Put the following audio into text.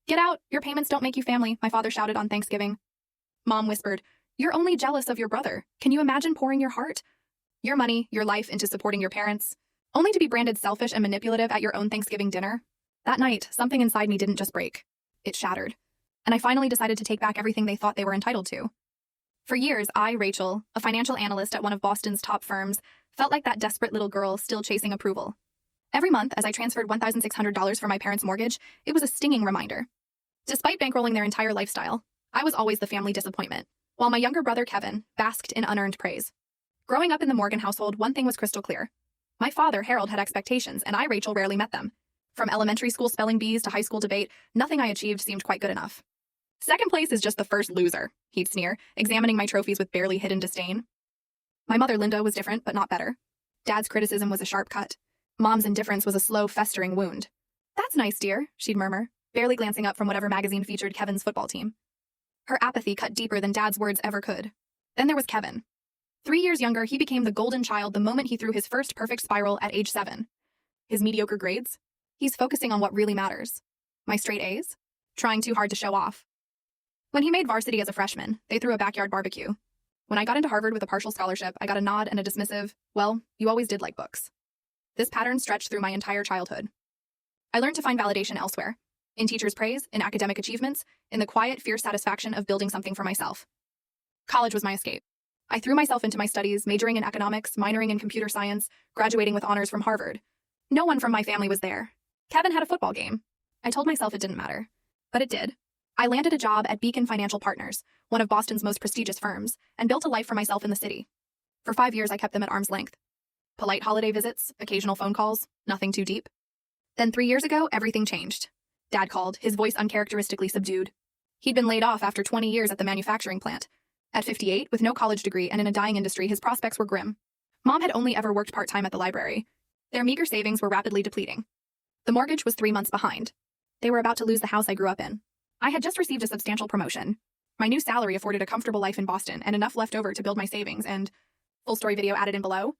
Get out! Your payments don't make you family, my father shouted on Thanksgiving. Mom whispered, You're only jealous of your brother. Can you imagine pouring your heart, your money, your life into supporting your parents, only to be branded selfish and manipulative at your own Thanksgiving dinner? That night, something inside me didn't just break. It shattered. And I finally decided to take back everything they thought they were entitled to. For years, I, Rachel, a financial analyst at one of Boston's top firms, felt like that desperate little girl still chasing approval. Every month, as I transferred $1,600 for my parents' mortgage, it was a stinging reminder. Despite bankrolling their entire lifestyle, I was always the family disappointment, while my younger brother, Kevin, basked in unearned praise. Growing up in the Morgan household, one thing was crystal clear. My father, Harold, had expectations, and I, Rachel, rarely met them. From elementary school spelling bees to high school debate, nothing I achieved seemed quite good enough. Second place is just the first loser, he'd sneer, examining my trophies with barely hidden disdain. My mother, Linda, was different, but not better. Dad's criticism was a sharp cut. Mom's indifference was a slow, festering wound. That's nice, dear, she'd murmur, barely glancing up from whatever magazine featured Kevin's football team. Her apathy cut deeper than Dad's words ever could. Then there was Kevin. 3 years younger, he became the golden child the moment he threw his first perfect spiral at age 7. His mediocre grades? He's focusing on what really matters. My straight A's? Trying too hard to show off. When he made varsity as a freshman, they threw a backyard barbecue. When I got into Harvard with a partial scholarship, I got a nod and a dismissive, well, you always did like books. This pattern stretched through my entire childhood. I learned to find validation elsewhere. In teachers' praise, in academic achievements, in the quiet, fierce satisfaction of building something for myself. College was my escape. I threw myself into my studies, majoring in economics, minoring in computer science, graduating with honors from Harvard. No one from my family was there. Kevin had a football game. I told myself it didn't matter. But it did. I landed a job at Beacon Financial Partners, one of Boston's most prestigious firms, and built a life for myself in the city. For 5 years, I kept them at arm's length. Polite holiday visits, occasional phone calls, nothing too deep. Then 3 years ago, everything changed. Dad called, his voice uncharacteristically subdued. He'd been laid off after 20 years at the manufacturing plant. At 58, with no college degree and in a dying industry, his prospects were grim. Mom had only ever worked part-time at the library. Their meager savings were rapidly depleting. The mortgage was 3 months behind. They were about to lose the house I grew up in. I had just received a substantial promotion. My new salary afforded a comfortable life in Boston and enough left over to build my savings and... Full story video added in below.